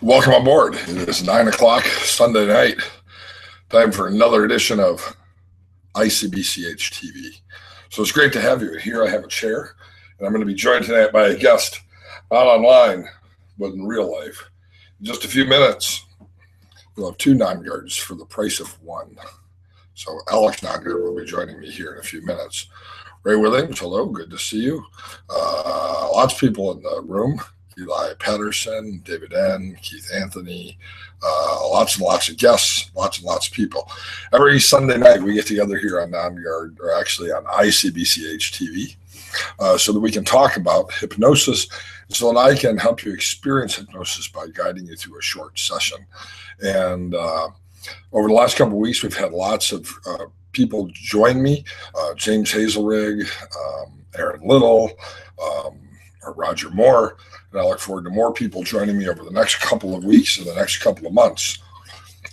Welcome aboard. It is 9 o'clock Sunday night. Time for another edition of Icbch TV. So it's great to have you. Here I have a chair, and I'm going to be joined tonight by a guest, not online, but in real life. In just a few minutes, we'll have two non-guards for the price of one. So Alex non-guard will be joining me here in a few minutes. Ray Williams, hello, good to see you. Lots of people in the room. Eli Patterson, David N., Keith Anthony, lots and lots of guests, lots and lots of people. Every Sunday night we get together here on Non-Guard, or actually on Icbch TV, so that we can talk about hypnosis, so that I can help you experience hypnosis by guiding you through a short session. And over the last couple of weeks, we've had lots of people join me, James Hazelrig, Aaron Little, Roger Moore, and I look forward to more people joining me over the next couple of weeks and the next couple of months.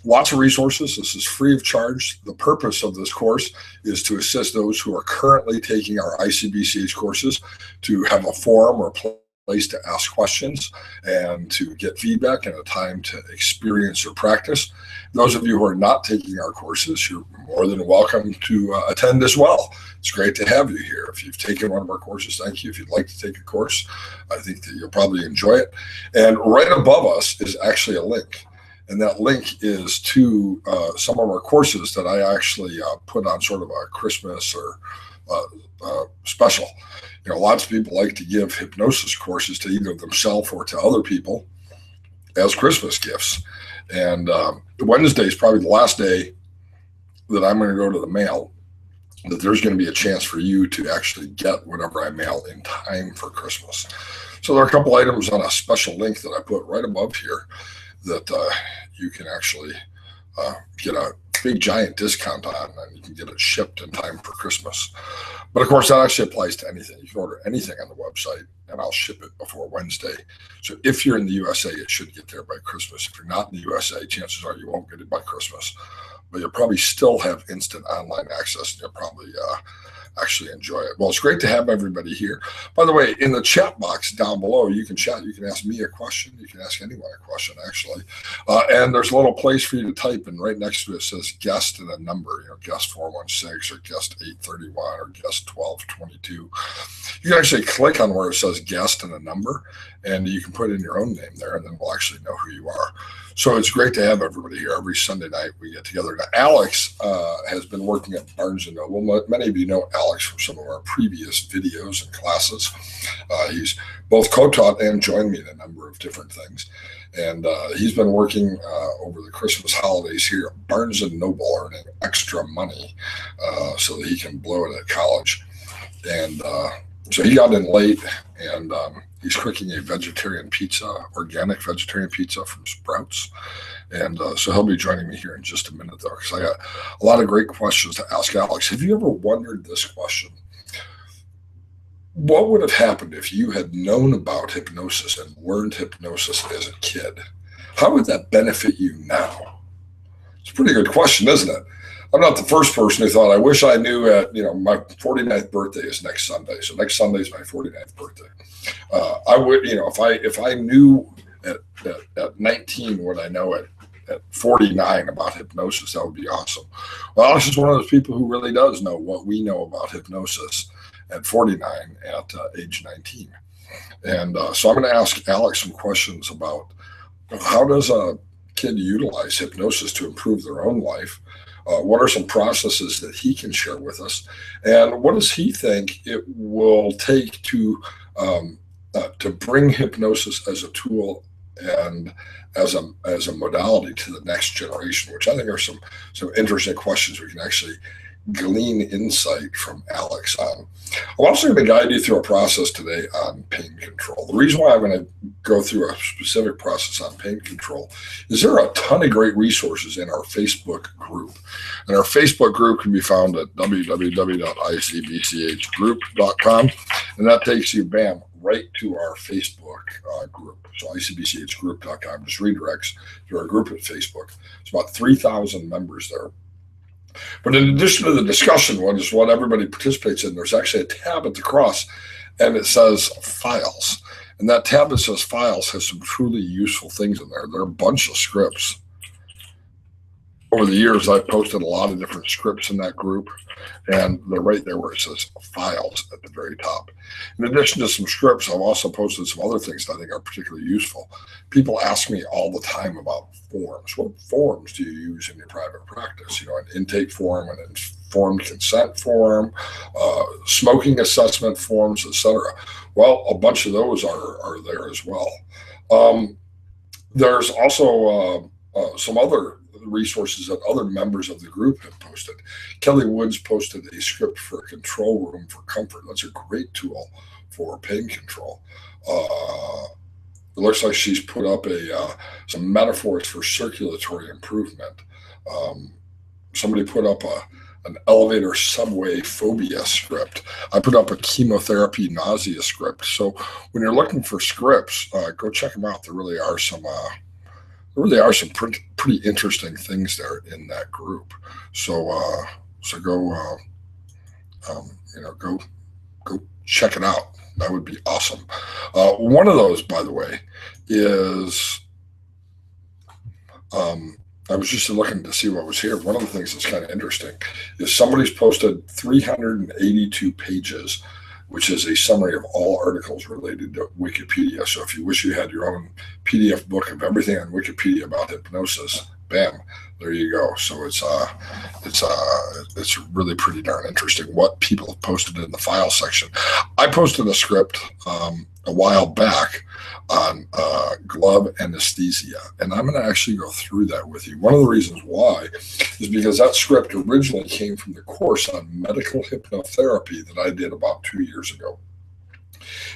Lots of resources. This is free of charge. The purpose of this course is to assist those who are currently taking our Icbch courses to have a forum or place to ask questions and to get feedback and a time to experience or practice. Those of you who are not taking our courses, you're more than welcome to attend as well. It's great to have you here. If you've taken one of our courses, thank you. If you'd like to take a course, I think that you'll probably enjoy it. And right above us is actually a link. And that link is to some of our courses that I actually put on sort of a Christmas or special. You know, lots of people like to give hypnosis courses to either themselves or to other people as Christmas gifts. And Wednesday is probably the last day that I'm going to go to the mail, that there's going to be a chance for you to actually get whatever I mail in time for Christmas. So there are a couple items on a special link that I put right above here that you can actually get a big giant discount on, and you can get it shipped in time for Christmas. But of course, that actually applies to anything. You can order anything on the website, and I'll ship it before Wednesday. So if you're in the USA, it should get there by Christmas. If you're not in the USA, chances are you won't get it by Christmas. But you'll probably still have instant online access, and you'll probably actually enjoy it. Well, it's great to have everybody here. By the way, in the chat box down below, you can chat. You can ask me a question. You can ask anyone a question, actually. And there's a little place for you to type, and right next to it says guest and a number, you know, guest 416 or guest 831 or guest 1222. You can actually click on where it says guest and a number, and you can put in your own name there, and then we'll actually know who you are. So it's great to have everybody here. Every Sunday night we get together. Now, Alex has been working at Barnes & Noble. Many of you know Alex from some of our previous videos and classes. He's both co-taught and joined me in a number of different things. And he's been working over the Christmas holidays here at Barnes & Noble, earning extra money so that he can blow it at college. And so he got in late, and he's cooking a vegetarian pizza, organic vegetarian pizza from Sprouts. And so he'll be joining me here in just a minute, though, because I got a lot of great questions to ask Alex. Have you ever wondered this question? What would have happened if you had known about hypnosis and learned hypnosis as a kid? How would that benefit you now? It's a pretty good question, isn't it? I'm not the first person who thought, I wish I knew my 49th birthday is next Sunday. So next Sunday is my 49th birthday. I would, if I knew at 19 what I know at 49 about hypnosis, that would be awesome. Well, Alex is one of those people who really does know what we know about hypnosis at 49 at age 19. And so I'm going to ask Alex some questions about how does a kid utilize hypnosis to improve their own life? What are some processes that he can share with us? And what does he think it will take to bring hypnosis as a tool and as a modality to the next generation, which I think are some interesting questions we can actually glean insight from Alex on. I'm also going to guide you through a process today on pain control. The reason why I'm going to go through a specific process on pain control is there are a ton of great resources in our Facebook group. And our Facebook group can be found at www.icbchgroup.com. And that takes you, bam, right to our Facebook group. So icbchgroup.com just redirects to our group at Facebook. It's about 3,000 members there. But in addition to the discussion, what everybody participates in, there's actually a tab at the cross, and it says files. And that tab that says files has some truly useful things in there. There are a bunch of scripts. Over the years, I've posted a lot of different scripts in that group, and they're right there where it says files at the very top. In addition to some scripts, I've also posted some other things that I think are particularly useful. People ask me all the time about forms. What forms do you use in your private practice? You know, an intake form, an informed consent form, smoking assessment forms, etc. Well, a bunch of those are there as well. There's also some other resources that other members of the group have posted. Kelly Woods posted a script for a control room for comfort. That's a great tool for pain control. It looks like she's put up some metaphors for circulatory improvement. Somebody put up an elevator subway phobia script. I put up a chemotherapy nausea script. So when you're looking for scripts, go check them out. There really are some pretty interesting things there in that group. So go go check it out. That would be awesome. One of those, by the way, is I was just looking to see what was here. One of the things that's kind of interesting is somebody's posted 382 pages, which is a summary of all articles related to Wikipedia. So if you wish you had your own PDF book of everything on Wikipedia about hypnosis, bam, there you go. So it's really pretty darn interesting what people have posted in the file section. I posted a script a while back on glove anesthesia, and I'm going to actually go through that with you. One of the reasons why is because that script originally came from the course on medical hypnotherapy that I did about 2 years ago.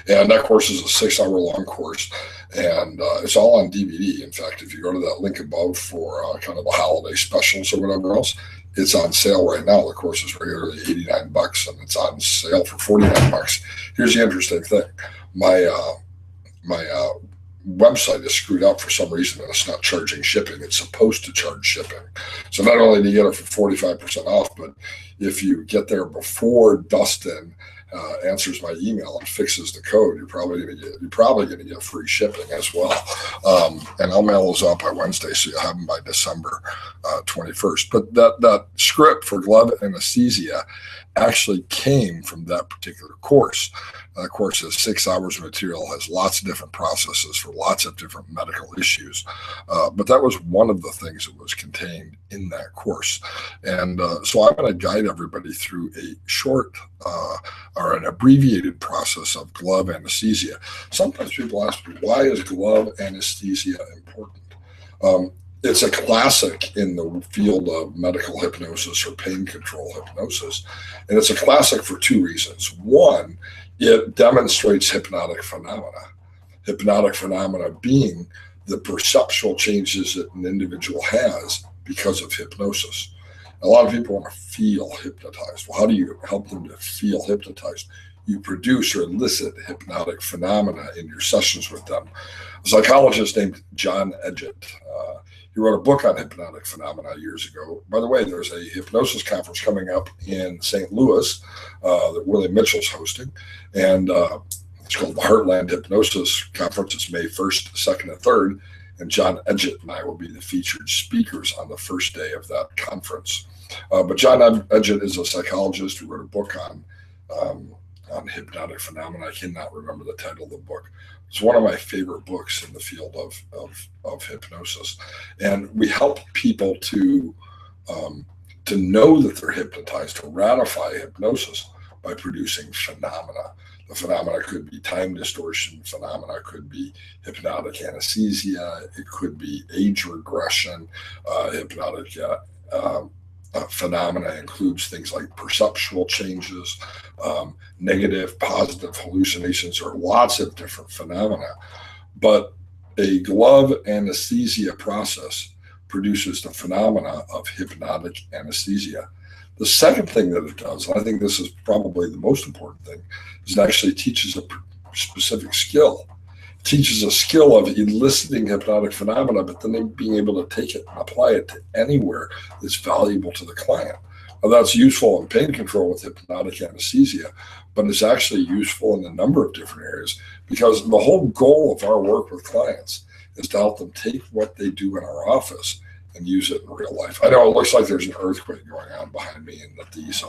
And that course is a 6-hour-long course, and it's all on DVD. In fact, if you go to that link above for kind of the holiday specials or whatever else, it's on sale right now. The course is regularly $89, and it's on sale for $49. Here's the interesting thing: my website is screwed up for some reason, and it's not charging shipping. It's supposed to charge shipping. So not only do you get it for 45% off, but if you get there before Dustin answers my email and fixes the code, you're probably going to get free shipping as well. And I'll mail those out by Wednesday, so you'll have them by December 21st. But that script for glove anesthesia actually came from that particular course. That course is 6 hours of material, has lots of different processes for lots of different medical issues. But that was one of the things that was contained in that course. And so I'm going to guide everybody through a short or an abbreviated process of glove anesthesia. Sometimes people ask me, why is glove anesthesia important? It's a classic in the field of medical hypnosis or pain control hypnosis. And it's a classic for two reasons. One, it demonstrates hypnotic phenomena. Hypnotic phenomena being the perceptual changes that an individual has because of hypnosis. A lot of people want to feel hypnotized. Well, how do you help them to feel hypnotized? You produce or elicit hypnotic phenomena in your sessions with them. A psychologist named John Edgett, he wrote a book on hypnotic phenomena years ago. By the way, there's a hypnosis conference coming up in St. Louis that Willie Mitchell's hosting, and it's called the Heartland Hypnosis Conference. It's May 1st, 2nd, and 3rd, and John Edgett and I will be the featured speakers on the first day of that conference. But John Edgett is a psychologist who wrote a book on hypnotic phenomena. I cannot remember the title of the book. It's one of my favorite books in the field of hypnosis. And we help people to know that they're hypnotized, to ratify hypnosis by producing phenomena. The phenomena could be time distortion, phenomena could be hypnotic anesthesia, it could be age regression, hypnotic phenomena includes things like perceptual changes, negative, positive hallucinations, or lots of different phenomena. But a glove anesthesia process produces the phenomena of hypnotic anesthesia. The second thing that it does, and I think this is probably the most important thing, is it actually teaches a specific skill. It teaches a skill of eliciting hypnotic phenomena, but then being able to take it and apply it to anywhere that's valuable to the client. that's useful in pain control with hypnotic anesthesia, but it's actually useful in a number of different areas, because the whole goal of our work with clients is to help them take what they do in our office and use it in real life. I know it looks like there's an earthquake going on behind me and that these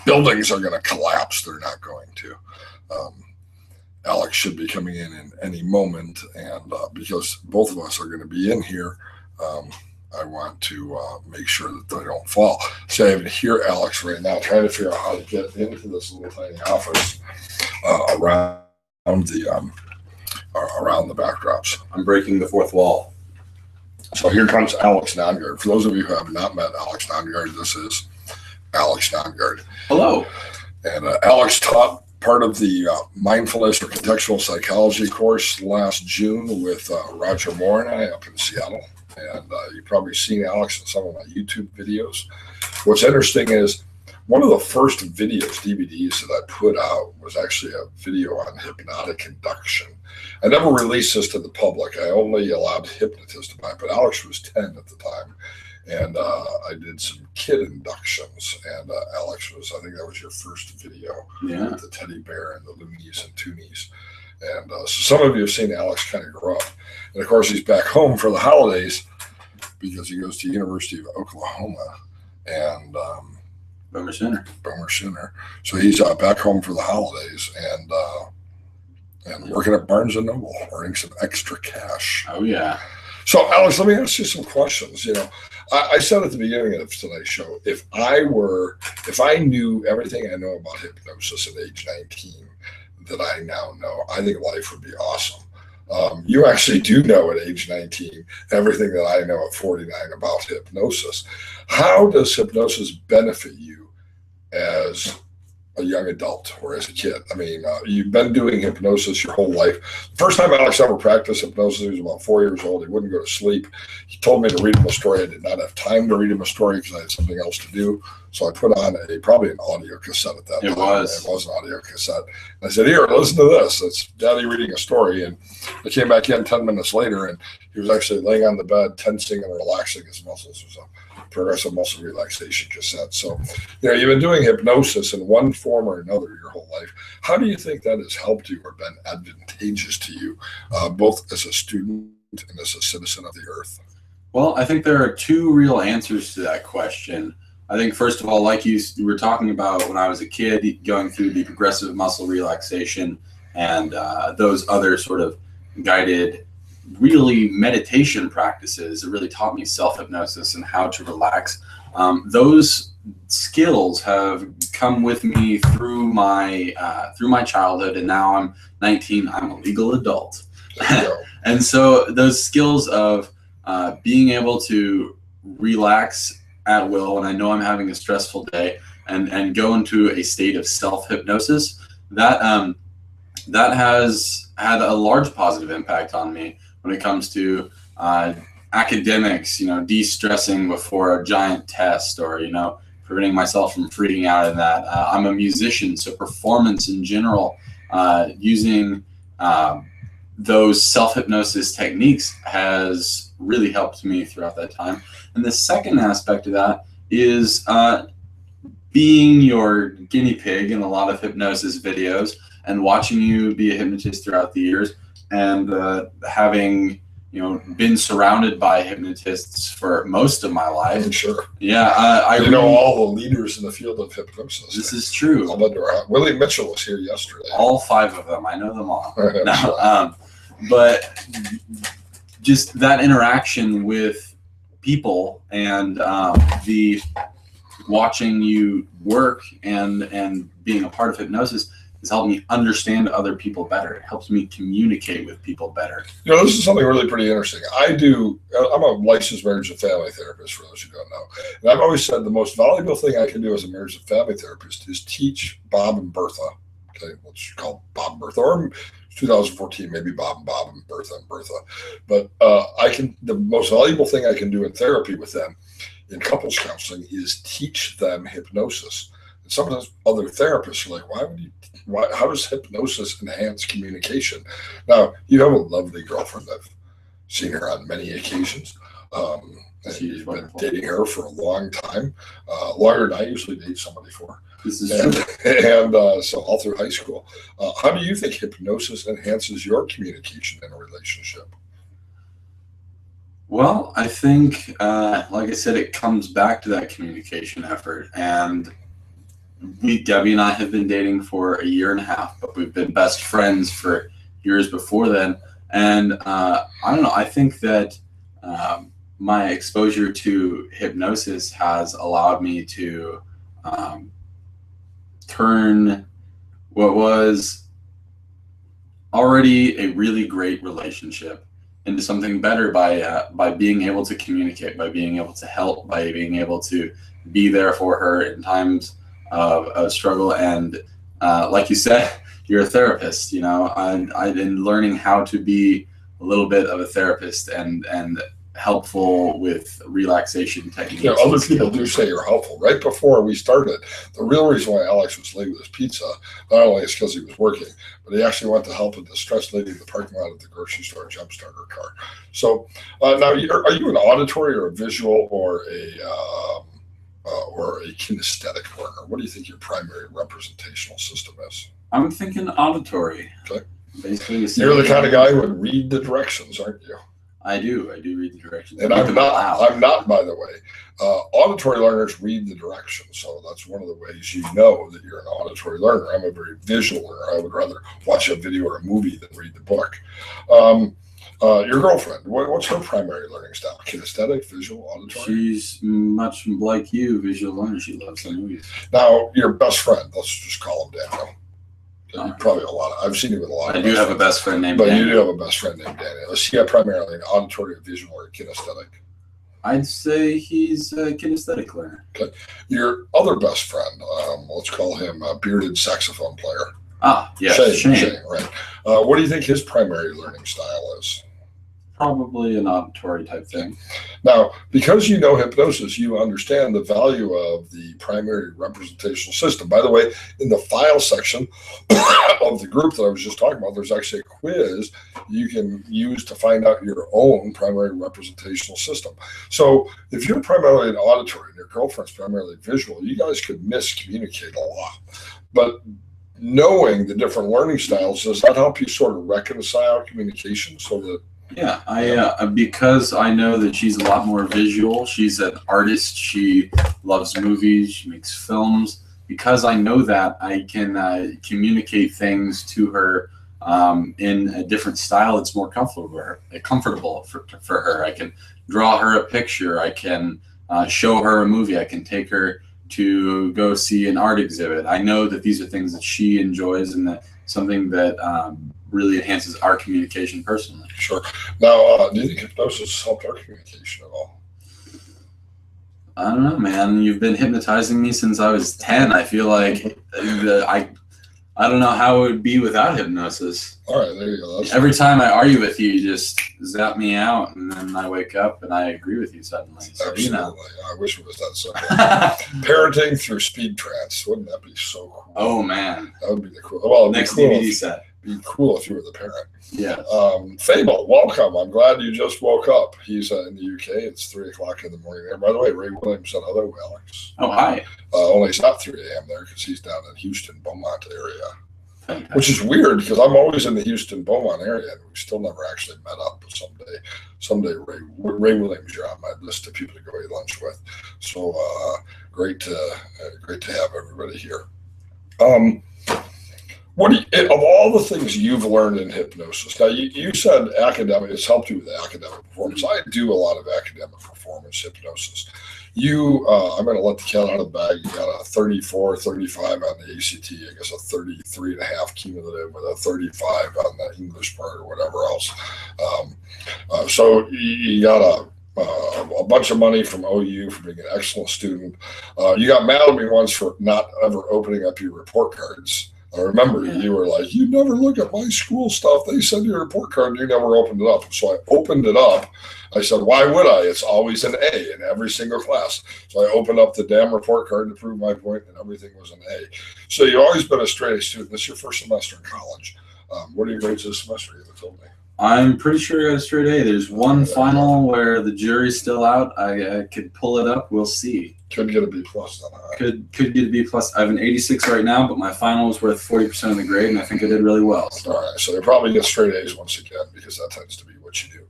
buildings are going to collapse. They're not going to. Alex should be coming in any moment, and because both of us are going to be in here, I want to make sure that they don't fall. So I hear Alex right now trying to figure out how to get into this little tiny office around the backdrops. I'm breaking the fourth wall. So here comes Alex Nongard. For those of you who have not met Alex Nongard, this is Alex Nongard. Hello. And Alex taught part of the mindfulness or contextual psychology course last June with Roger Moore and I up in Seattle. And you've probably seen Alex in some of my YouTube videos. What's interesting is one of the first videos, DVDs that I put out was actually a video on hypnotic induction. I never released this to the public. I only allowed hypnotists to buy it, but Alex was 10 at the time. And I did some kid inductions, and Alex was, I think that was your first video, with the teddy bear and the loonies and toonies. And so some of you have seen Alex kind of grow up. And of course, he's back home for the holidays because he goes to University of Oklahoma and Boomer Sooner. So he's back home for the holidays and working at Barnes & Noble, earning some extra cash. Oh, yeah. So, Alex, let me ask you some questions. You know, I said at the beginning of tonight's show, if I knew everything I know about hypnosis at age 19 that I now know, I think life would be awesome. You actually do know at age 19 everything that I know at 49 about hypnosis. How does hypnosis benefit you as a young adult or as a kid? I mean, you've been doing hypnosis your whole life. The first time Alex ever practiced hypnosis, he was about 4 years old. He wouldn't go to sleep. He told me to read him a story. I did not have time to read him a story because I had something else to do. So I put on probably an audio cassette at that time. It was an audio cassette. And I said, here, listen to this. It's Daddy reading a story. And I came back in 10 minutes later, and he was actually laying on the bed, tensing and relaxing his muscles. It was a progressive muscle relaxation cassette. So, you know, you've been doing hypnosis in one form or another your whole life. How do you think that has helped you or been advantageous to you, both as a student and as a citizen of the earth? Well, I think there are two real answers to that question. I think, first of all, like you were talking about when I was a kid, going through the progressive muscle relaxation and those other sort of guided, really meditation practices that really taught me self-hypnosis and how to relax. Those skills have come with me through my childhood, and now I'm 19. I'm a legal adult. And so those skills of being able to relax at will, and I know I'm having a stressful day, and go into a state of self-hypnosis, that has had a large positive impact on me when it comes to academics, you know, de-stressing before a giant test, or, you know, preventing myself from freaking out in that. I'm a musician, so performance in general, using those self-hypnosis techniques has really helped me throughout that time. And the second aspect of that is being your guinea pig in a lot of hypnosis videos and watching you be a hypnotist throughout the years, and having, you know, been surrounded by hypnotists for most of my life. I'm sure. Yeah, I know all the leaders in the field of hypnosis. This is true. Willie Mitchell was here yesterday. All 5 of them. I know them all. No, but just that interaction with people and the watching you work and being a part of hypnosis has helped me understand other people better. It helps me communicate with people better. You know, this is something really pretty interesting. I'm a licensed marriage and family therapist, for those who don't know. And I've always said the most valuable thing I can do as a marriage and family therapist is teach Bob and Bertha, okay, let's call Bob and Bertha, or 2014, maybe Bob and Bertha and Bertha. But the most valuable thing I can do in therapy with them in couples counseling is teach them hypnosis. And sometimes other therapists are like, how does hypnosis enhance communication? Now, you have a lovely girlfriend. I've seen her on many occasions. And She's you've wonderful. been dating her for a long time, longer than I usually date somebody for. This is And, true. and so all through high school. How do you think hypnosis enhances your communication in a relationship? Well, I think, like I said, it comes back to that communication effort. And Debbie and I have been dating for a year and a half, but we've been best friends for years before then. And I don't know, I think that my exposure to hypnosis has allowed me to turn what was already a really great relationship into something better by being able to communicate, by being able to help, by being able to be there for her in times of struggle. And like you said, you're a therapist. You know, I've been learning how to be a little bit of a therapist and helpful with relaxation techniques. You know, other people do say you're helpful. Right before we started, the real reason why Alex was late with his pizza, not only is because he was working, but he actually went to help a distressed lady in the parking lot of the grocery store jumpstart her car. So now, are you an auditory or a visual or a kinesthetic learner? What do you think your primary representational system is? I'm thinking auditory. Okay. Basically, You're the kind of guy who would read the directions, aren't you? I do read the directions. And I'm not, by the way. Auditory learners read the directions, so that's one of the ways you know that you're an auditory learner. I'm a very visual learner. I would rather watch a video or a movie than read the book. Your girlfriend, what's her primary learning style? Kinesthetic, visual, auditory? She's much like you, visual learner. She loves the movies. Now, your best friend, let's just call him Daniel. Probably I've seen you with a lot of I do have a best friend named But Daniel. you do have a best friend named Daniel. Is he primarily an auditory, visual, or kinesthetic? I'd say he's a kinesthetic learner. Okay. Your other best friend, let's call him a bearded saxophone player. Ah, yeah, Shane. Right. What do you think his primary learning style is? Probably an auditory type thing. Now, because you know hypnosis, you understand the value of the primary representational system. By the way, in the file section of the group that I was just talking about, there's actually a quiz you can use to find out your own primary representational system. So if you're primarily an auditory and your girlfriend's primarily visual, you guys could miscommunicate a lot. But knowing the different learning styles, does that help you sort of reconcile communication so that Yeah, because I know that she's a lot more visual. She's an artist. She loves movies. She makes films. Because I know that, I can communicate things to her in a different style that's more comfortable for her. I can draw her a picture. I can show her a movie. I can take her to go see an art exhibit. I know that these are things that she enjoys and that something that really enhances our communication personally. Sure. Now, do you think hypnosis helped our communication at all? I don't know, man. You've been hypnotizing me since I was 10. I feel like I don't know how it would be without hypnosis. All right, there you go. Every time I argue with you, you just zap me out, and then I wake up and I agree with you suddenly. So, Absolutely. you know. I wish it was that simple. Parenting through speed trance. Wouldn't that be so cool? Oh, man. That would be the cool. Well, next cool DVD set. Be cool if you were the parent. Yeah. Fable, welcome. I'm glad you just woke up. He's in the UK. It's 3 o'clock in the morning there. By the way, Ray Williams said hello, Alex. Oh, hi. Only it's not 3 a.m. there because he's down in Houston, Beaumont area. Fantastic. Which is weird because I'm always in the Houston, Beaumont area, and we still never actually met up. But someday, Ray Williams, you're on my list of people to go eat lunch with. So great to have everybody here. Of all the things you've learned in hypnosis, now you said academic, it's helped you with academic performance. I do a lot of academic performance hypnosis. I'm going to let the cat out of the bag. You got a 34, 35 on the ACT, I guess a 33 and a half cumulative with a 35 on the English part or whatever else. So you got a bunch of money from OU for being an excellent student. You got mad at me once for not ever opening up your report cards. I remember you were like, you never look at my school stuff. They send you a report card and you never opened it up. So I opened it up. I said, why would I? It's always an A in every single class. So I opened up the damn report card to prove my point and everything was an A. So you've always been a straight A student. This is your first semester in college. What are your grades this semester? You told me. I'm pretty sure I got a straight A. There's one final where the jury's still out. I could pull it up. We'll see. Could get a B plus then. Could get a B plus. I have an 86 right now, but my final was worth 40% of the grade, and I think I did really well. So. All right, so they probably get straight A's once again because that tends to be what you do.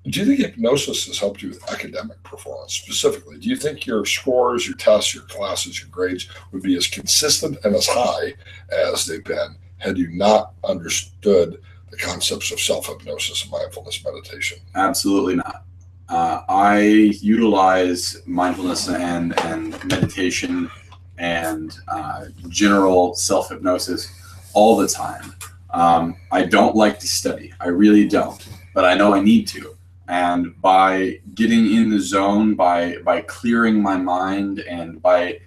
Do you think hypnosis has helped you with academic performance specifically? Do you think your scores, your tests, your classes, your grades would be as consistent and as high as they've been had you not understood the concepts of self-hypnosis and mindfulness meditation? Absolutely not. I utilize mindfulness and meditation and general self-hypnosis all the time. I don't like to study. I really don't, but I know I need to. And by getting in the zone, by clearing my mind, and by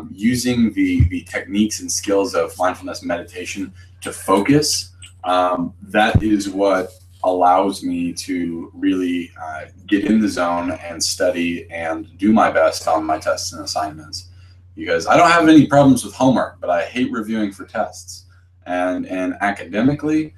using the techniques and skills of mindfulness meditation to focus, that is what allows me to really get in the zone and study and do my best on my tests and assignments. Because I don't have any problems with homework, but I hate reviewing for tests. And academically,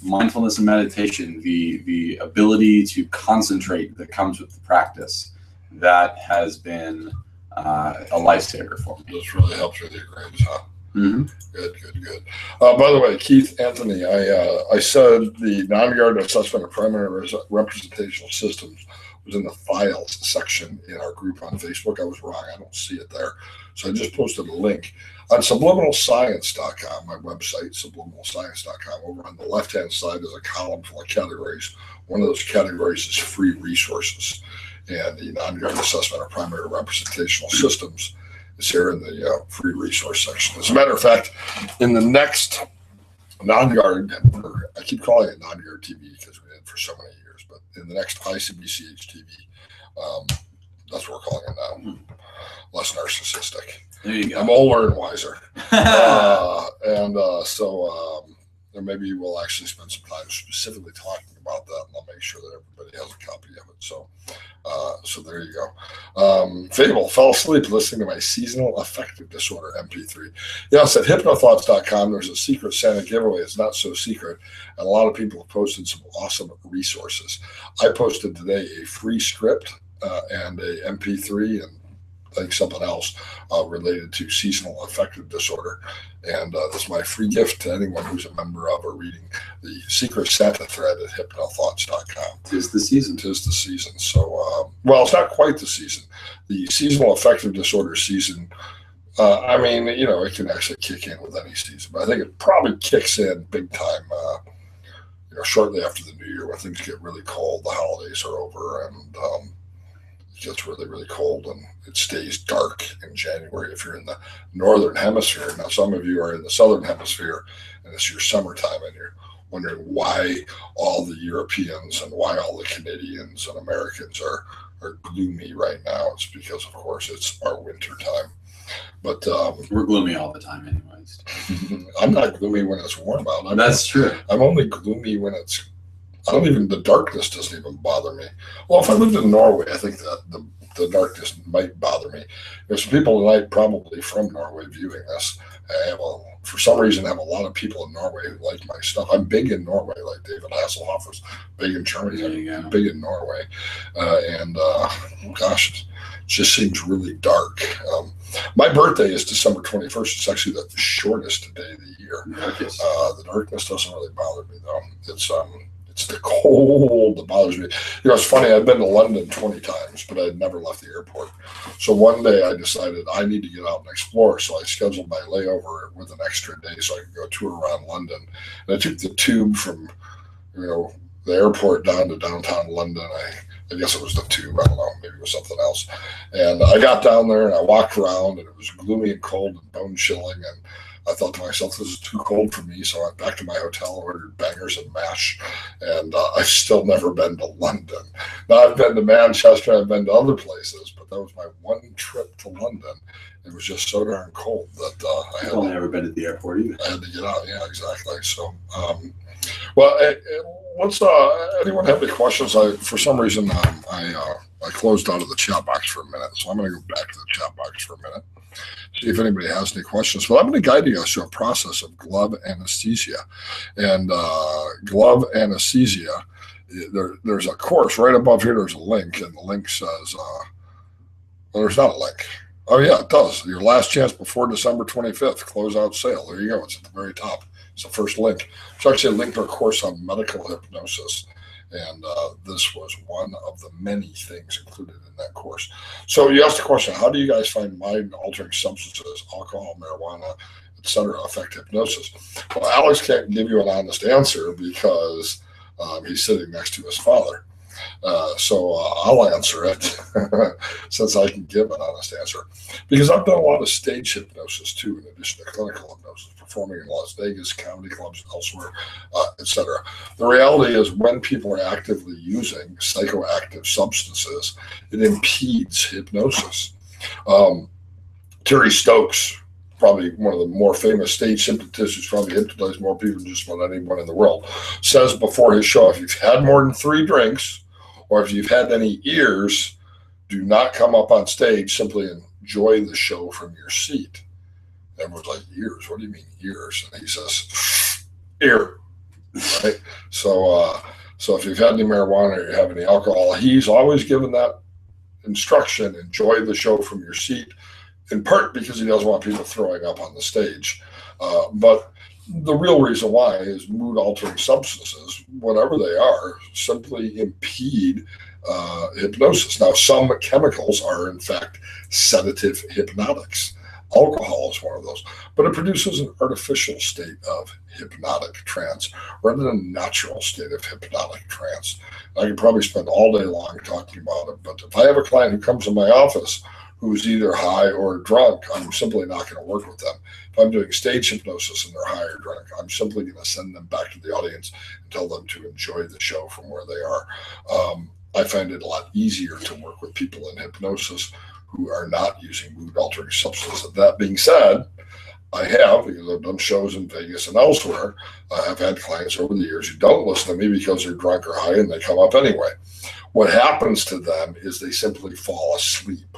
mindfulness and meditation, the ability to concentrate that comes with the practice, that has been a lifesaver for me. This really helps with your grades, huh? Mm-hmm. Good. By the way, Keith Anthony, I said the non-guard assessment of primary representational systems was in the files section in our group on Facebook. I was wrong. I don't see it there. So I just posted a link on subliminalscience.com, my website, subliminalscience.com. Over on the left-hand side is a column full of categories. One of those categories is free resources. And the non-guard assessment of primary representational systems is here in the free resource section. As a matter of fact, in the next non-guard, I keep calling it non-guard TV because we did it for so many years, but in the next Icbch TV, that's what we're calling it now. Less narcissistic. There you go. I'm older and wiser. So maybe we'll actually spend some time specifically talking about that, and I'll make sure that everybody has a copy of it. So there you go. Fable, fell asleep listening to my seasonal affective disorder MP3. Yes, at hypnothoughts.com, there's a Secret Santa giveaway. It's not so secret, and a lot of people have posted some awesome resources. I posted today a free script and a MP3 and I think something else related to seasonal affective disorder. And that's my free gift to anyone who's a member of or reading the Secret Santa thread at hypnothoughts.com. Tis the season. Tis the season. So, well, it's not quite the season. The seasonal affective disorder season, I mean, you know, it can actually kick in with any season, but I think it probably kicks in big time, you know, shortly after the new year when things get really cold, the holidays are over, and it gets really, really cold, and it stays dark in January if you're in the northern hemisphere. Now, some of you are in the southern hemisphere, and it's your summertime, and you're wondering why all the Europeans and why all the Canadians and Americans are gloomy right now. It's because, of course, it's our winter time. But we're gloomy all the time anyways. I'm not gloomy when it's warm out. That's true. I'm only gloomy when it's, the darkness doesn't even bother me. Well, if I lived in Norway, I think that the darkness might bother me. There's some people tonight probably from Norway viewing this. For some reason, I have a lot of people in Norway who like my stuff. I'm big in Norway, like David Hasselhoff was big in Germany. I'm big in Norway. Gosh, it just seems really dark. My birthday is December 21st. It's actually the shortest day of the year. The darkness doesn't really bother me, though. It's the cold that bothers me. You know, it's funny. I've been to London 20 times, but I'd never left the airport. So one day I decided I need to get out and explore. So I scheduled my layover with an extra day so I could go tour around London. And I took the tube from, you know, the airport down to downtown London. I guess it was the tube. I don't know. Maybe it was something else. And I got down there and I walked around, and it was gloomy and cold and bone chilling. And I thought to myself, this is too cold for me. So I went back to my hotel, ordered bangers and mash. And I've still never been to London. Now, I've been to Manchester. I've been to other places. But that was my one trip to London. It was just so darn cold that I've only never been to the airport either. I had to get out. Yeah, exactly. So, well, let's anyone have any questions? For some reason I closed out of the chat box for a minute, so I'm going to go back to the chat box for a minute, see if anybody has any questions. But I'm going to guide you guys through a process of glove anesthesia. And glove anesthesia, there's a course right above here. There's a link, and the link says, well, there's not a link. Oh, yeah, it does. Your last chance before December 25th, closeout sale. There you go. It's at the very top. It's the first link. It's actually a link to a course on medical hypnosis. And this was one of the many things included in that course. So you asked the question, how do you guys find mind-altering substances, alcohol, marijuana, etc., affect hypnosis? Well, Alex can't give you an honest answer because he's sitting next to his father. So I'll answer it since I can give an honest answer. Because I've done a lot of stage hypnosis too, in addition to clinical hypnosis, performing in Las Vegas, comedy clubs, elsewhere, etc. The reality is when people are actively using psychoactive substances, it impedes hypnosis. Terry Stokes, probably one of the more famous stage hypnotists who's probably hypnotized more people than just about anyone in the world, says before his show, if you've had more than 3 drinks, or if you've had any ears, do not come up on stage. Simply enjoy the show from your seat. Everyone's like, ears? What do you mean ears? And he says, ear. Right? So if you've had any marijuana or you have any alcohol, he's always given that instruction, enjoy the show from your seat, in part because he doesn't want people throwing up on the stage. But the real reason why is mood-altering substances, whatever they are, simply impede hypnosis. Now, some chemicals are, in fact, sedative hypnotics. Alcohol is one of those, but it produces an artificial state of hypnotic trance rather than a natural state of hypnotic trance. I could probably spend all day long talking about it, but if I have a client who comes in my office who's either high or drunk, I'm simply not going to work with them. If I'm doing stage hypnosis and they're high or drunk, I'm simply going to send them back to the audience and tell them to enjoy the show from where they are. I find it a lot easier to work with people in hypnosis who are not using mood-altering substances. That being said, I have, because I've done shows in Vegas and elsewhere, I've had clients over the years who don't listen to me because they're drunk or high and they come up anyway. What happens to them is they simply fall asleep.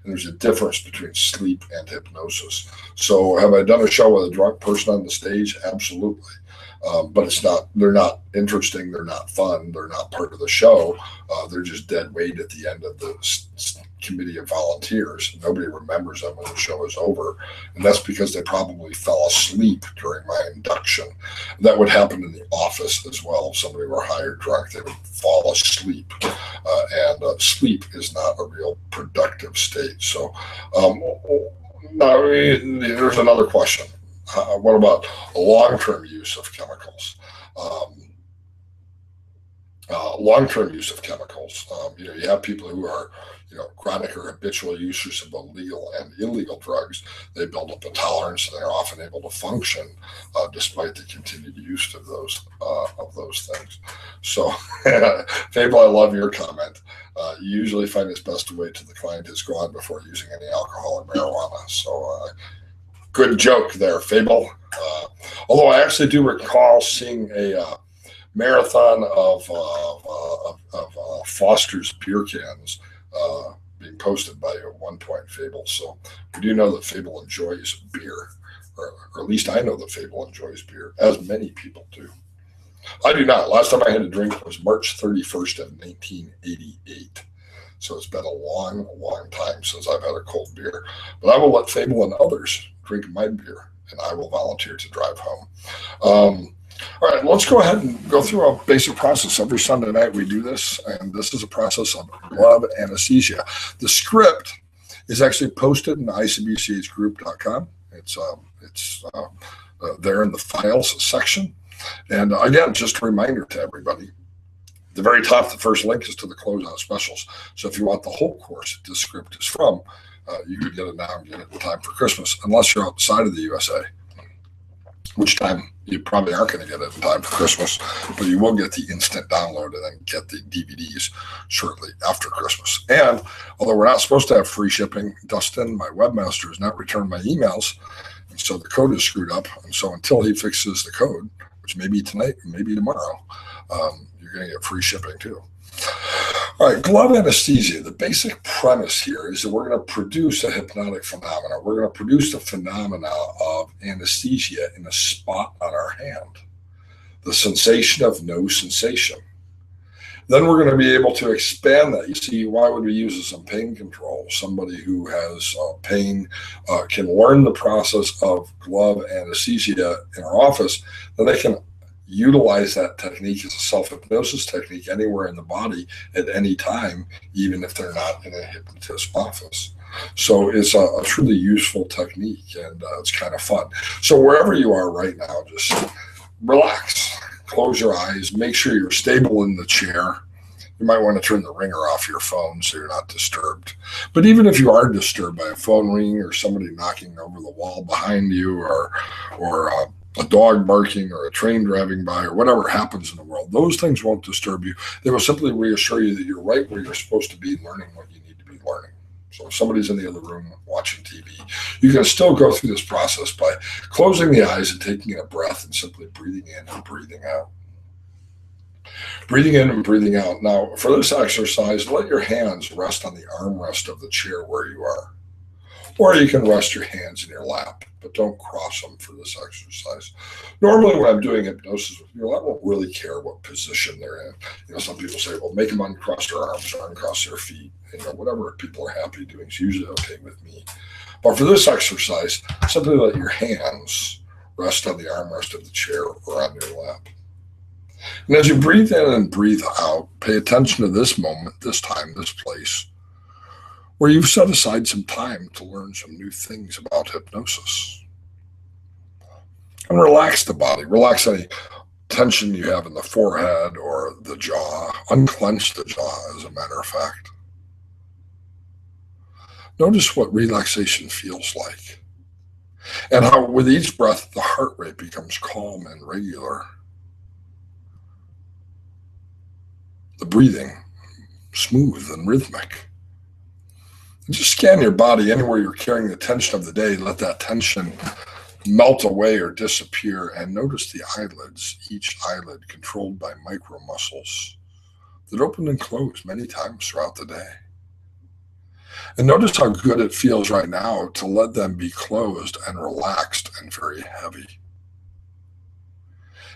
And there's a difference between sleep and hypnosis. So have I done a show with a drunk person on the stage? Absolutely. But they're not interesting. They're not fun. They're not part of the show. They're just dead weight at the end of the committee of volunteers. Nobody remembers them when the show is over. And that's because they probably fell asleep during my induction. That would happen in the office as well. If somebody were high or drunk, they would fall asleep. And sleep is not a real productive state. So now there's another question. What about long-term use of chemicals? Long-term use of chemicals. You have people who are, chronic or habitual users of both legal and illegal drugs. They build up a tolerance, and they're often able to function despite the continued use of those things. So, Fable, I love your comment. You usually find it's best to wait till the client is gone before using any alcohol or marijuana. So, good joke there, Fable. Although I actually do recall seeing a marathon of Foster's beer cans being posted by at one point Fable. So we do know that Fable enjoys beer, or at least I know that Fable enjoys beer, as many people do. I do not. Last time I had a drink was March 31st of 1988. So it's been a long, long time since I've had a cold beer. But I will let Fable and others drink my beer, and I will volunteer to drive home. All right, let's go ahead and go through a basic process. Every Sunday night we do this, and this is a process of glove anesthesia. The script is actually posted in icbchgroup.com. It's there in the files section. And again, just a reminder to everybody, the very top, the first link is to the closeout specials. So if you want the whole course that this script is from, you can get it now and get it in time for Christmas, unless you're outside of the USA, which time you probably aren't going to get it in time for Christmas, but you will get the instant download and then get the DVDs shortly after Christmas. And although we're not supposed to have free shipping, Dustin, my webmaster, has not returned my emails, and so the code is screwed up. And so until he fixes the code, which afterwards, maybe tonight, maybe tomorrow. You're going to get free shipping too. All right, glove anesthesia. The basic premise here is that we're going to produce a hypnotic phenomena. We're going to produce the phenomena of anesthesia in a spot on our hand, the sensation of no sensation. Then we're going to be able to expand that. You see, why would we use this in pain control? Somebody who has pain can learn the process of glove anesthesia in our office, then they can utilize that technique as a self-hypnosis technique anywhere in the body at any time, even if they're not in a hypnotist office. So it's a truly useful technique, and it's kind of fun. So wherever you are right now, just relax, close your eyes, make sure you're stable in the chair. You might want to turn the ringer off your phone so you're not disturbed. But even if you are disturbed by a phone ringing or somebody knocking over the wall behind you, or a dog barking or a train driving by or whatever happens in the world, those things won't disturb you. They will simply reassure you that you're right where you're supposed to be, learning what you need to be learning. So if somebody's in the other room watching TV, you can still go through this process by closing the eyes and taking a breath and simply breathing in and breathing out. Breathing in and breathing out. Now, for this exercise, let your hands rest on the armrest of the chair where you are. Or you can rest your hands in your lap, but don't cross them for this exercise. Normally, when I'm doing hypnosis with people, I won't really care what position they're in. You know, some people say, well, make them uncross their arms or uncross their feet. You know, whatever people are happy doing is usually okay with me. But for this exercise, simply let your hands rest on the armrest of the chair or on your lap. And as you breathe in and breathe out, pay attention to this moment, this time, this place, where you've set aside some time to learn some new things about hypnosis. And relax the body. Relax any tension you have in the forehead or the jaw. Unclench the jaw, as a matter of fact. Notice what relaxation feels like, and how with each breath, the heart rate becomes calm and regular. The breathing, smooth and rhythmic. Just scan your body anywhere you're carrying the tension of the day. Let that tension melt away or disappear, and notice the eyelids, each eyelid controlled by micro muscles that open and close many times throughout the day. And notice how good it feels right now to let them be closed and relaxed and very heavy.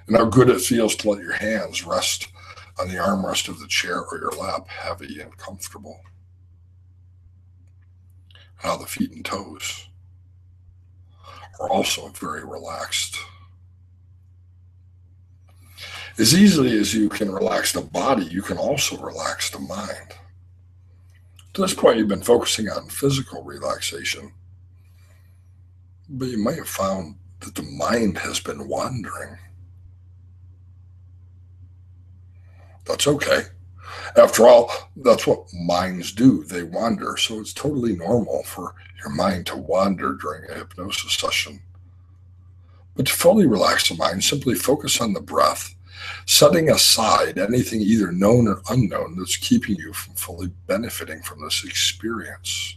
And how good it feels to let your hands rest on the armrest of the chair or your lap, heavy and comfortable. How the feet and toes are also very relaxed. As easily as you can relax the body, you can also relax the mind. To this point, you've been focusing on physical relaxation, but you might have found that the mind has been wandering. That's okay. After all, that's what minds do. They wander. So it's totally normal for your mind to wander during a hypnosis session. But to fully relax the mind, simply focus on the breath, setting aside anything either known or unknown that's keeping you from fully benefiting from this experience.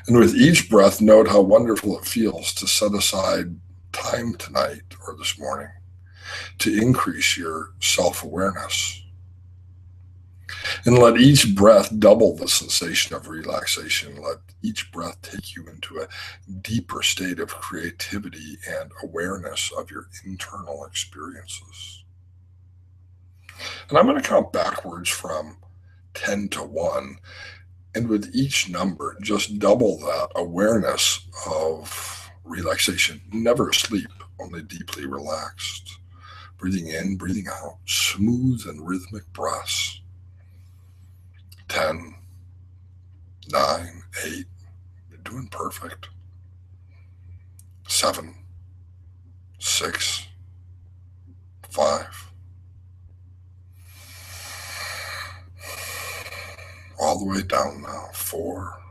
And with each breath, note how wonderful it feels to set aside time tonight or this morning to increase your self-awareness. And let each breath double the sensation of relaxation. Let each breath take you into a deeper state of creativity and awareness of your internal experiences. And I'm going to count backwards from 10 to 1. And with each number, just double that awareness of relaxation. Never asleep, only deeply relaxed. Breathing in, breathing out, smooth and rhythmic breaths. 10, 9, 8, you're doing perfect. 7, 6, 5. All the way down now. 4,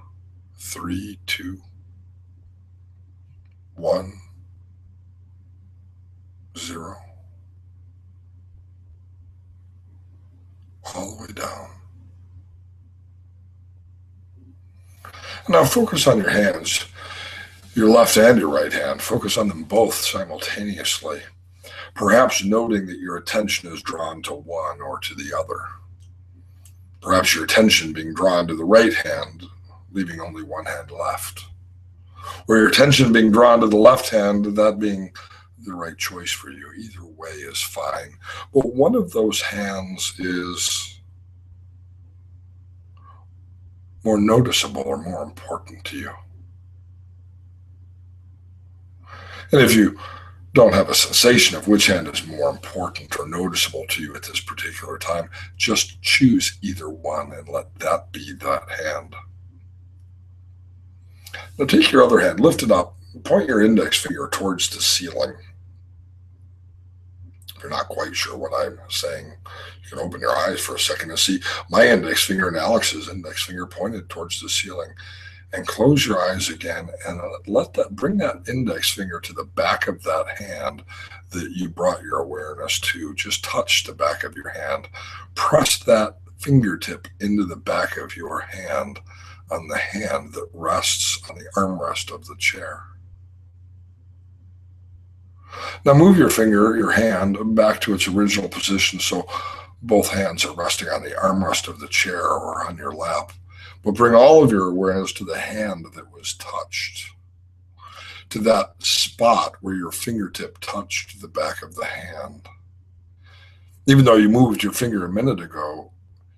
3, 2, 1, 0. All the way down. Now focus on your hands, your left and your right hand. Focus on them both simultaneously. Perhaps noting that your attention is drawn to one or to the other. Perhaps your attention being drawn to the right hand, leaving only one hand left. Or your attention being drawn to the left hand, that being the right choice for you. Either way is fine. But one of those hands is more noticeable or more important to you. And if you don't have a sensation of which hand is more important or noticeable to you at this particular time, just choose either one and let that be that hand. Now take your other hand, lift it up, point your index finger towards the ceiling. If you're not quite sure what I'm saying, you can open your eyes for a second to see my index finger and Alex's index finger pointed towards the ceiling. And close your eyes again and bring that index finger to the back of that hand that you brought your awareness to. Just touch the back of your hand. Press that fingertip into the back of your hand on the hand that rests on the armrest of the chair. Now move your hand back to its original position so both hands are resting on the armrest of the chair or on your lap. But bring all of your awareness to the hand that was touched, to that spot where your fingertip touched the back of the hand. Even though you moved your finger a minute ago,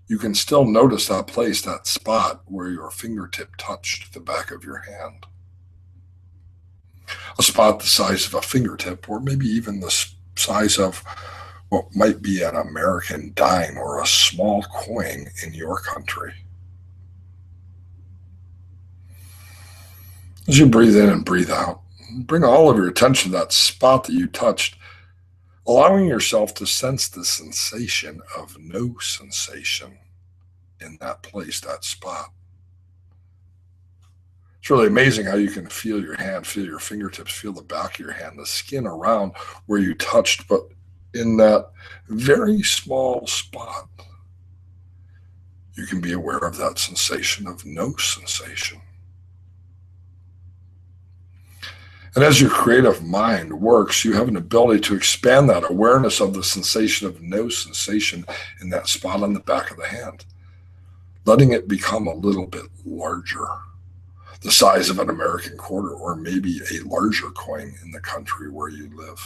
you can still notice that place, that spot where your fingertip touched the back of your hand. A spot the size of a fingertip, or maybe even the size of what might be an American dime or a small coin in your country. As you breathe in and breathe out, bring all of your attention to that spot that you touched, allowing yourself to sense the sensation of no sensation in that place, that spot. It's really amazing how you can feel your hand, feel your fingertips, feel the back of your hand, the skin around where you touched, but in that very small spot, you can be aware of that sensation of no sensation. And as your creative mind works, you have an ability to expand that awareness of the sensation of no sensation in that spot on the back of the hand, letting it become a little bit larger, the size of an American quarter, or maybe a larger coin in the country where you live.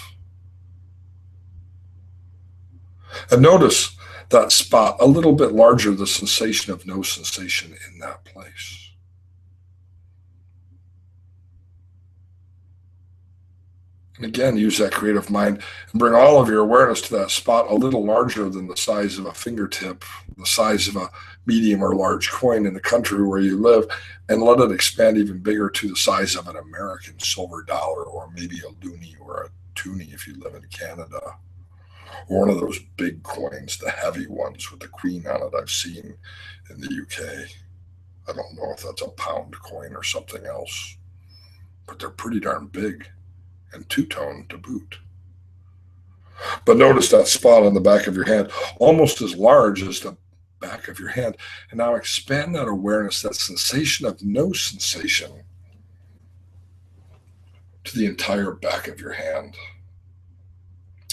And notice that spot a little bit larger, the sensation of no sensation in that place. And again, use that creative mind and bring all of your awareness to that spot a little larger than the size of a fingertip, the size of a medium or large coin in the country where you live, and let it expand even bigger to the size of an American silver dollar, or maybe a loonie or a toonie if you live in Canada, or one of those big coins, the heavy ones with the queen on it I've seen in the UK. I don't know if that's a pound coin or something else, but they're pretty darn big. And two-tone to boot. But notice that spot on the back of your hand, almost as large as the back of your hand. And now expand that awareness, that sensation of no sensation, to the entire back of your hand.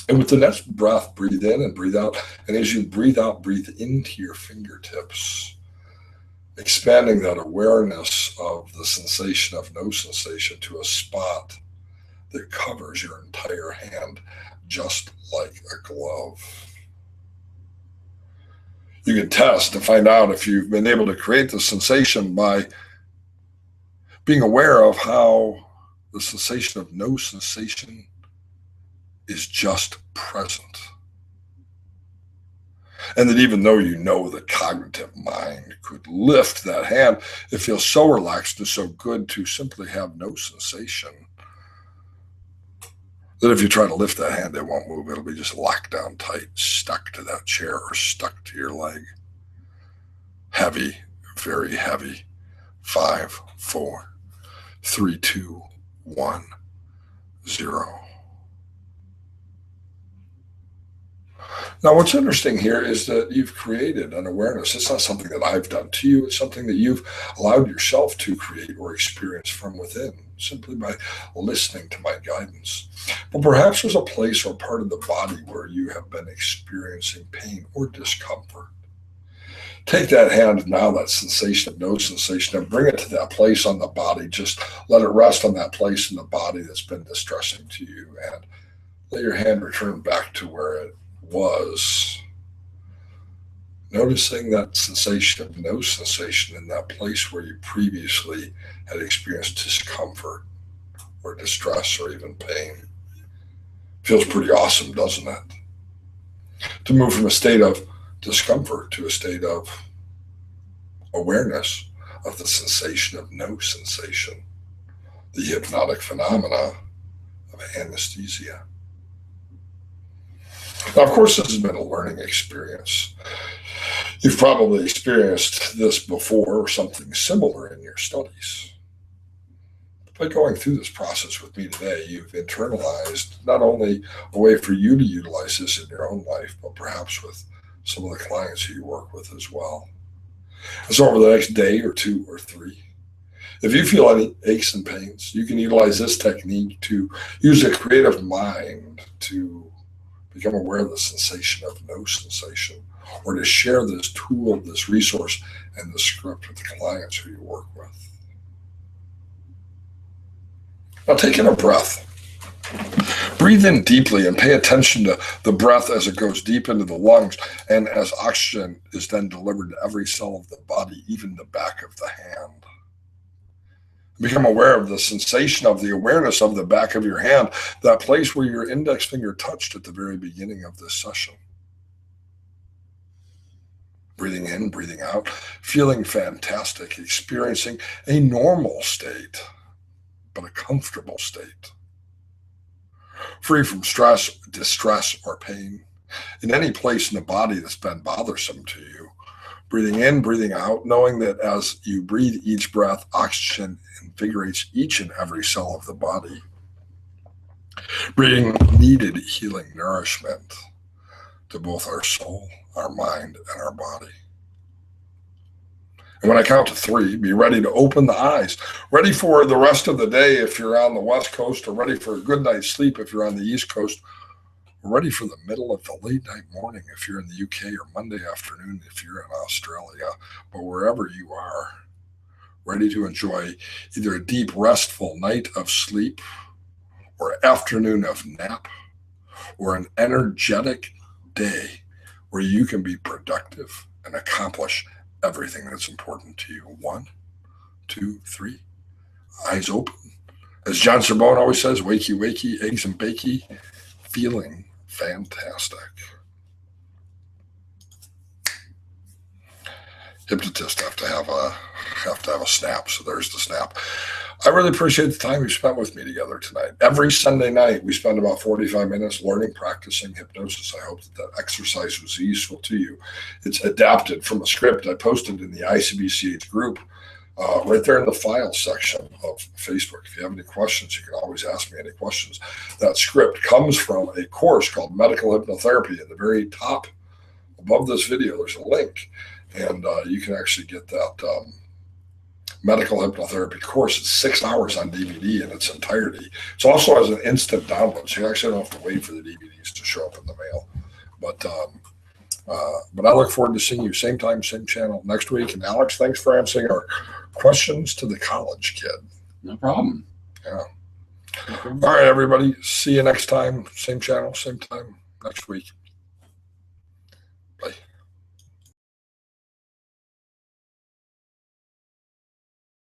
And with the next breath, breathe in and breathe out. And as you breathe out, breathe into your fingertips, expanding that awareness of the sensation of no sensation to a spot that covers your entire hand, just like a glove. You can test to find out if you've been able to create the sensation by being aware of how the sensation of no sensation is just present. And that even though you know the cognitive mind could lift that hand, it feels so relaxed and so good to simply have no sensation, that if you try to lift that hand, it won't move. It'll be just locked down tight, stuck to that chair or stuck to your leg. Heavy, very heavy. 5, 4, 3, 2, 1, 0. Now, what's interesting here is that you've created an awareness. It's not something that I've done to you. It's something that you've allowed yourself to create or experience from within, simply by listening to my guidance. But perhaps there's a place or part of the body where you have been experiencing pain or discomfort. Take that hand now, that sensation of no sensation, and bring it to that place on the body. Just let it rest on that place in the body that's been distressing to you, and let your hand return back to where it was. Noticing that sensation of no sensation in that place where you previously had experienced discomfort or distress or even pain. Feels pretty awesome, doesn't it? To move from a state of discomfort to a state of awareness of the sensation of no sensation, the hypnotic phenomena of anesthesia. Now, of course, this has been a learning experience. You've probably experienced this before or something similar in your studies. By going through this process with me today, you've internalized not only a way for you to utilize this in your own life, but perhaps with some of the clients who you work with as well. And so over the next day or two or three, if you feel any aches and pains, you can utilize this technique to use a creative mind to become aware of the sensation of no sensation, or to share this tool, this resource, and the script with the clients who you work with. Now, take in a breath. Breathe in deeply and pay attention to the breath as it goes deep into the lungs and as oxygen is then delivered to every cell of the body, even the back of the hand. Become aware of the sensation of the awareness of the back of your hand, that place where your index finger touched at the very beginning of this session. Breathing in, breathing out, feeling fantastic, experiencing a normal state, but a comfortable state. Free from stress, distress, or pain in any place in the body that's been bothersome to you. Breathing in, breathing out, knowing that as you breathe each breath, oxygen invigorates each and every cell of the body. Bringing needed healing nourishment to both our soul, our mind, and our body. And when I count to three, be ready to open the eyes, ready for the rest of the day if you're on the West Coast, or ready for a good night's sleep if you're on the East Coast, or ready for the middle of the late night morning if you're in the UK, or Monday afternoon if you're in Australia. But wherever you are, ready to enjoy either a deep, restful night of sleep, or afternoon of nap, or an energetic day where you can be productive and accomplish everything that's important to you. 1, 2, 3, eyes open. As John Sorbonne always says, wakey, wakey, eggs and bakey, feeling fantastic. Hypnotists have to have a snap, so there's the snap. I really appreciate the time you spent with me together tonight. Every Sunday night, we spend about 45 minutes learning, practicing hypnosis. I hope that exercise was useful to you. It's adapted from a script I posted in the Icbch group, right there in the file section of Facebook. If you have any questions, you can always ask me any questions. That script comes from a course called Medical Hypnotherapy. At the very top above this video, there's a link, and you can actually get that medical hypnotherapy course. It's 6 hours on DVD in its entirety. It's also as an instant download, so you actually don't have to wait for the DVDs to show up in the mail. But I look forward to seeing you same time, same channel next week. And Alex, thanks for answering our questions to the college kid. No problem. Yeah. All right, everybody. See you next time. Same channel, same time next week.